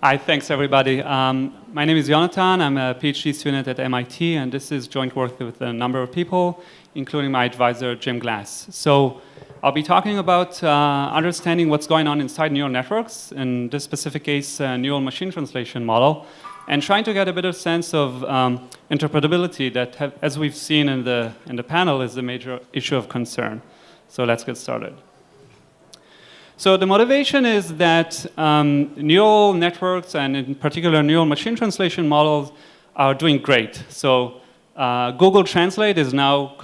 Hi, thanks everybody. My name is Yonatan. I'm a PhD student at MIT, and this is joint work with a number of people, including my advisor, Jim Glass. So I'll be talking about understanding what's going on inside neural networks, in this specific case, neural machine translation model, and trying to get a bit of sense of interpretability that, as we've seen in the panel, is a major issue of concern. So let's get started. So the motivation is that neural networks, and in particular neural machine translation models, are doing great. So Google Translate is now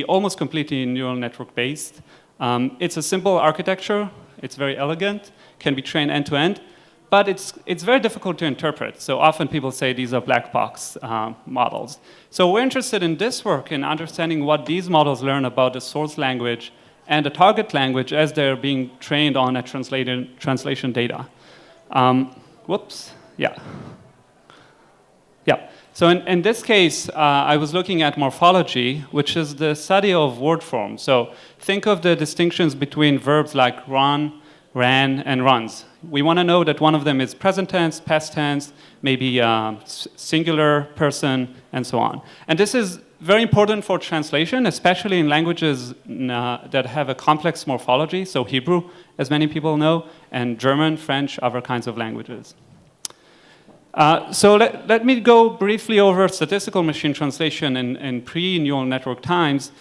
almost completely neural network based. It's a simple architecture. It's very elegant, can be trained end to end, but it's very difficult to interpret. So often people say these are black box models. So we're interested in this work in understanding what these models learn about the source language and the target language as they're being trained on a translation data. So in this case, I was looking at morphology, which is the study of word form. So think of the distinctions between verbs like run, ran, and runs. We want to know that one of them is present tense, past tense, maybe singular person, and so on. And this is very important for translation, especially in languages that have a complex morphology, so Hebrew, as many people know, and German, French, other kinds of languages. So let me go briefly over statistical machine translation in pre-neural network times.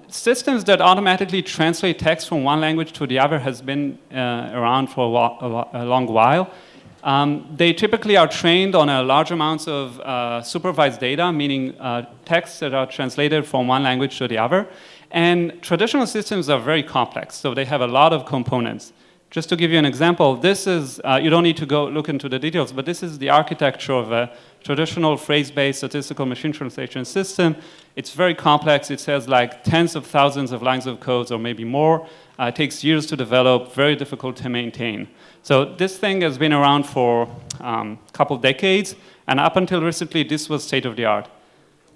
Systems that automatically translate text from one language to the other has been around for a long while. They typically are trained on a large amounts of supervised data, meaning texts that are translated from one language to the other. And traditional systems are very complex, so they have a lot of components. Just to give you an example, this is, you don't need to go look into the details, but this is the architecture of a traditional phrase-based statistical machine translation system. It's very complex. It has like tens of thousands of lines of code or maybe more. It takes years to develop, very difficult to maintain. So this thing has been around for a couple decades, and up until recently, this was state-of-the-art.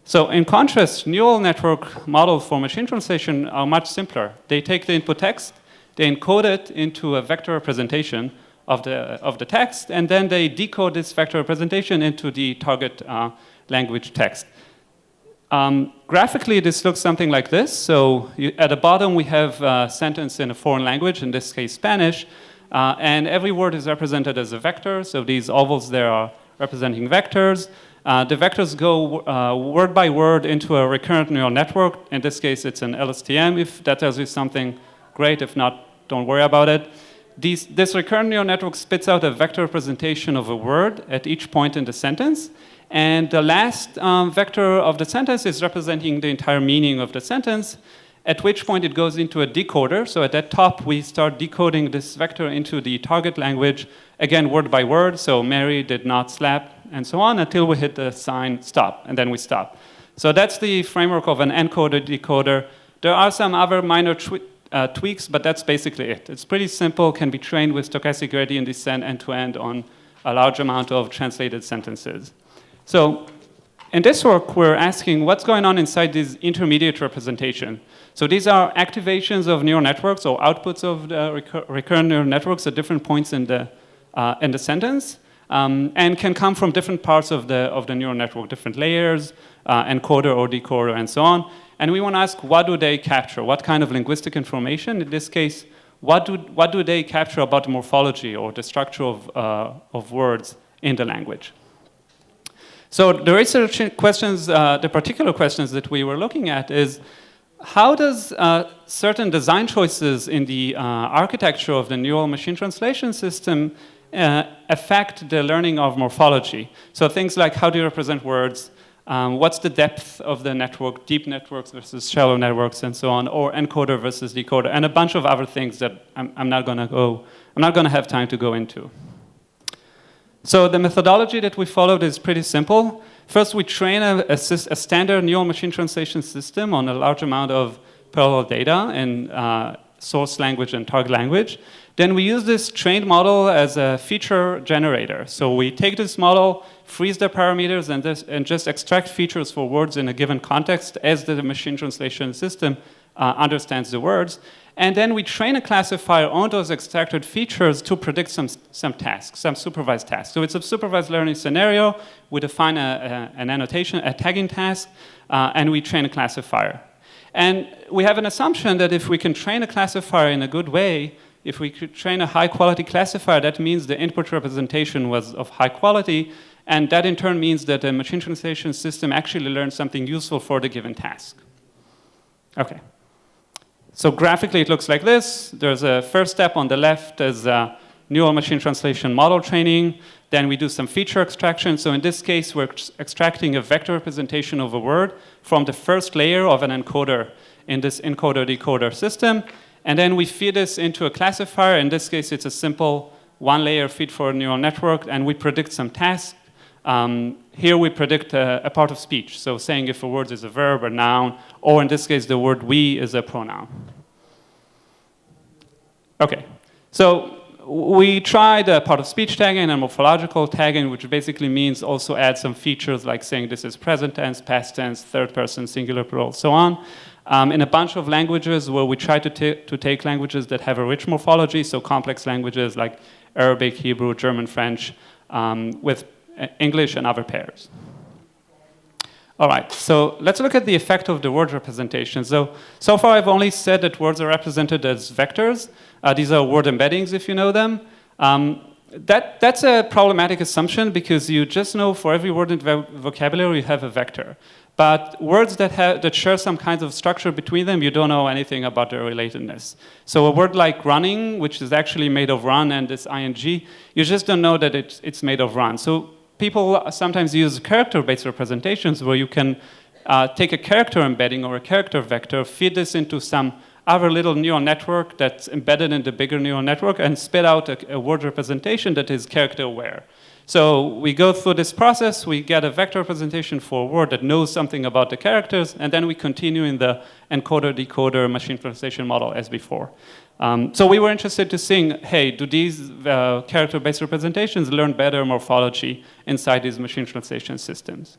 So in contrast, neural network models for machine translation are much simpler. They take the input text, they encode it into a vector representation of the text, and then they decode this vector representation into the target language text. Graphically, this looks something like this. So at the bottom, we have a sentence in a foreign language, in this case, Spanish, and every word is represented as a vector. So these ovals there are representing vectors. The vectors go word by word into a recurrent neural network. In this case, it's an LSTM. If that tells you something, great. If not, don't worry about it. This recurrent neural network spits out a vector representation of a word at each point in the sentence. And the last vector of the sentence is representing the entire meaning of the sentence, at which point it goes into a decoder. So at that top, we start decoding this vector into the target language, again, word by word. So Mary did not slap, and so on, until we hit the sign stop, and then we stop. So that's the framework of an encoder decoder. There are some other minor tweaks, but that's basically it. It's pretty simple, can be trained with stochastic gradient descent end-to-end on a large amount of translated sentences. So in this work, we're asking what's going on inside this intermediate representation. So these are activations of neural networks or outputs of the recurrent neural networks at different points in the sentence, and can come from different parts of the neural network, different layers, encoder or decoder, and so on. And we want to ask, what do they capture? What kind of linguistic information? In this case, what do they capture about the morphology or the structure of words in the language? So the research questions, the particular questions that we were looking at is, how does certain design choices in the architecture of the neural machine translation system affect the learning of morphology? So things like, how do you represent words? What's the depth of the network, deep networks versus shallow networks, and so on, or encoder versus decoder, and a bunch of other things that I'm not going to have time to go into. So the methodology that we followed is pretty simple. First, we train a standard neural machine translation system on a large amount of parallel data in source language and target language. Then we use this trained model as a feature generator. So we take this model, freeze the parameters, and just extract features for words in a given context as the machine translation system understands the words. And then we train a classifier on those extracted features to predict some tasks, some supervised tasks. So it's a supervised learning scenario. We define an annotation, a tagging task, and we train a classifier. And we have an assumption that if we can train a classifier in a good way, if we could train a high-quality classifier, that means the input representation was of high quality, and that in turn means that the machine translation system actually learned something useful for the given task. Okay. So graphically, it looks like this. There's a first step on the left as neural machine translation model training. Then we do some feature extraction. So in this case, we're extracting a vector representation of a word from the first layer of an encoder in this encoder-decoder system. And then we feed this into a classifier. In this case, it's a simple one-layer feed for a neural network, and we predict some tasks. Here we predict a part of speech, so saying if a word is a verb or noun, or in this case, the word we is a pronoun. Okay, so we tried a part of speech tagging and morphological tagging, which basically means also add some features like saying this is present tense, past tense, third person, singular, plural, so on. In a bunch of languages where we try to take languages that have a rich morphology, so complex languages like Arabic, Hebrew, German, French, with English and other pairs. All right, so let's look at the effect of the word representation. So far I've only said that words are represented as vectors. These are word embeddings, if you know them. That's a problematic assumption because you just know for every word in vocabulary you have a vector. But words that share some kind of structure between them, you don't know anything about their relatedness. So a word like running, which is actually made of run and this ing, you just don't know that it's made of run. So people sometimes use character-based representations where you can take a character embedding or a character vector, feed this into some other little neural network that's embedded in the bigger neural network and spit out a word representation that is character-aware. So we go through this process, we get a vector representation for a word that knows something about the characters, and then we continue in the encoder-decoder machine translation model as before. So we were interested to seeing, hey, do these character-based representations learn better morphology inside these machine translation systems?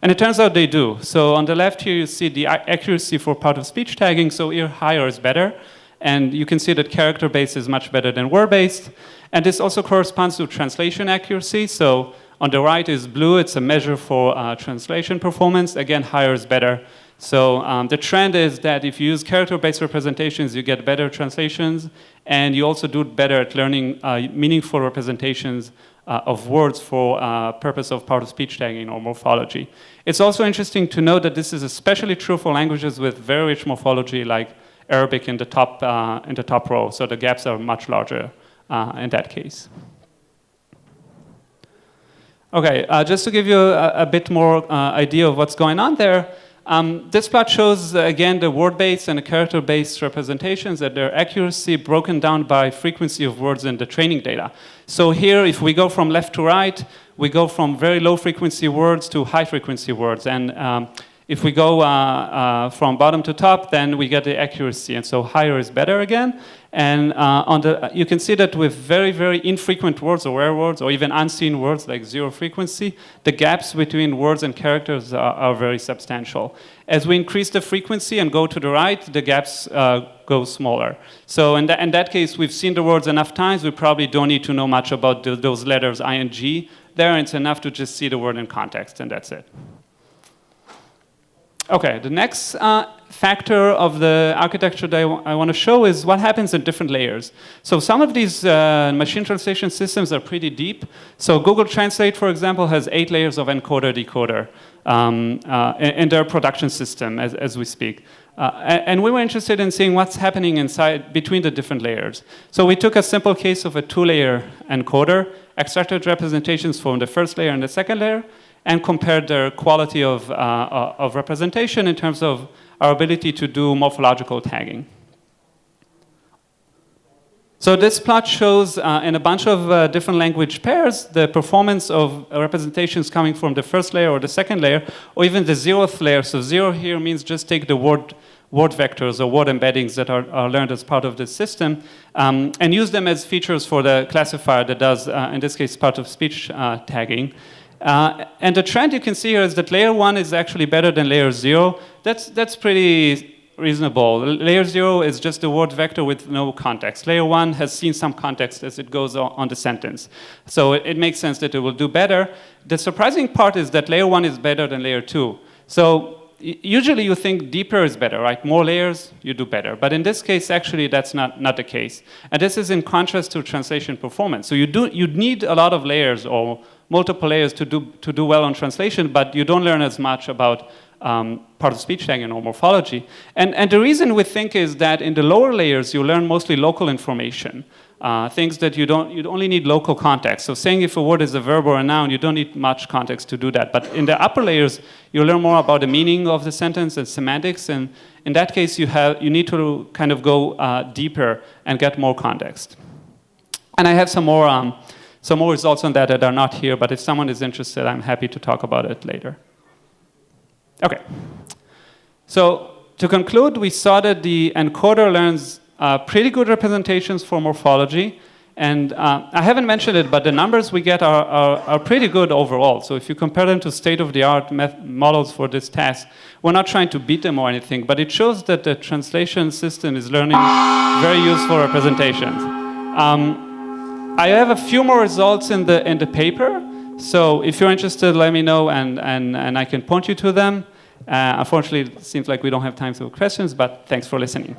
And it turns out they do. So on the left here, you see the accuracy for part of speech tagging, so here higher is better. And you can see that character-based is much better than word-based. And this also corresponds to translation accuracy. So on the right is blue. It's a measure for translation performance. Again, higher is better. So the trend is that if you use character-based representations, you get better translations. And you also do better at learning meaningful representations of words for purpose of part of speech tagging or morphology. It's also interesting to note that this is especially true for languages with very rich morphology like Arabic in the top row, so the gaps are much larger in that case. Okay, just to give you a bit more idea of what's going on there, this plot shows, again, the word-based and the character-based representations and their accuracy broken down by frequency of words in the training data. So here, if we go from left to right, we go from very low-frequency words to high-frequency words. And if we go from bottom to top, then we get the accuracy. And so higher is better again. And you can see that with very, very infrequent words or rare words or even unseen words like zero frequency, the gaps between words and characters are very substantial. As we increase the frequency and go to the right, the gaps go smaller. So in that case, we've seen the words enough times. We probably don't need to know much about those letters ing there. It's enough to just see the word in context, and that's it. Okay, the next factor of the architecture that I want to show is what happens in different layers. So some of these machine translation systems are pretty deep. So Google Translate, for example, has 8 layers of encoder-decoder in their production system as we speak. And we were interested in seeing what's happening inside between the different layers. So we took a simple case of a 2-layer encoder, extracted representations from the first layer and the second layer, and compared their quality of representation in terms of our ability to do morphological tagging. So this plot shows in a bunch of different language pairs the performance of representations coming from the first layer or the second layer, or even the 0th layer. So 0 here means just take the word vectors or word embeddings that are learned as part of this system and use them as features for the classifier that does, in this case, part of speech tagging. And the trend you can see here is that layer 1 is actually better than layer 0. That's pretty reasonable. Layer 0 is just a word vector with no context. Layer 1 has seen some context as it goes on the sentence. So it makes sense that it will do better. The surprising part is that layer 1 is better than layer 2. So usually you think deeper is better, right? More layers, you do better. But in this case, actually, that's not the case. And this is in contrast to translation performance. So you need a lot of layers or multiple layers to do well on translation, but you don't learn as much about part of speech tagging or morphology. And the reason we think is that in the lower layers, you learn mostly local information. Things that you only need local context. So saying if a word is a verb or a noun, you don't need much context to do that. But in the upper layers, you learn more about the meaning of the sentence and semantics. And in that case, you need to kind of go deeper and get more context. And I have some more results on that are not here. But if someone is interested, I'm happy to talk about it later. OK. So to conclude, we saw that the encoder learns pretty good representations for morphology. And I haven't mentioned it, but the numbers we get are pretty good overall. So if you compare them to state-of-the-art models for this task, we're not trying to beat them or anything, but it shows that the translation system is learning very useful representations. I have a few more results in the paper. So if you're interested, let me know, and I can point you to them. Unfortunately, it seems like we don't have time for questions, but thanks for listening.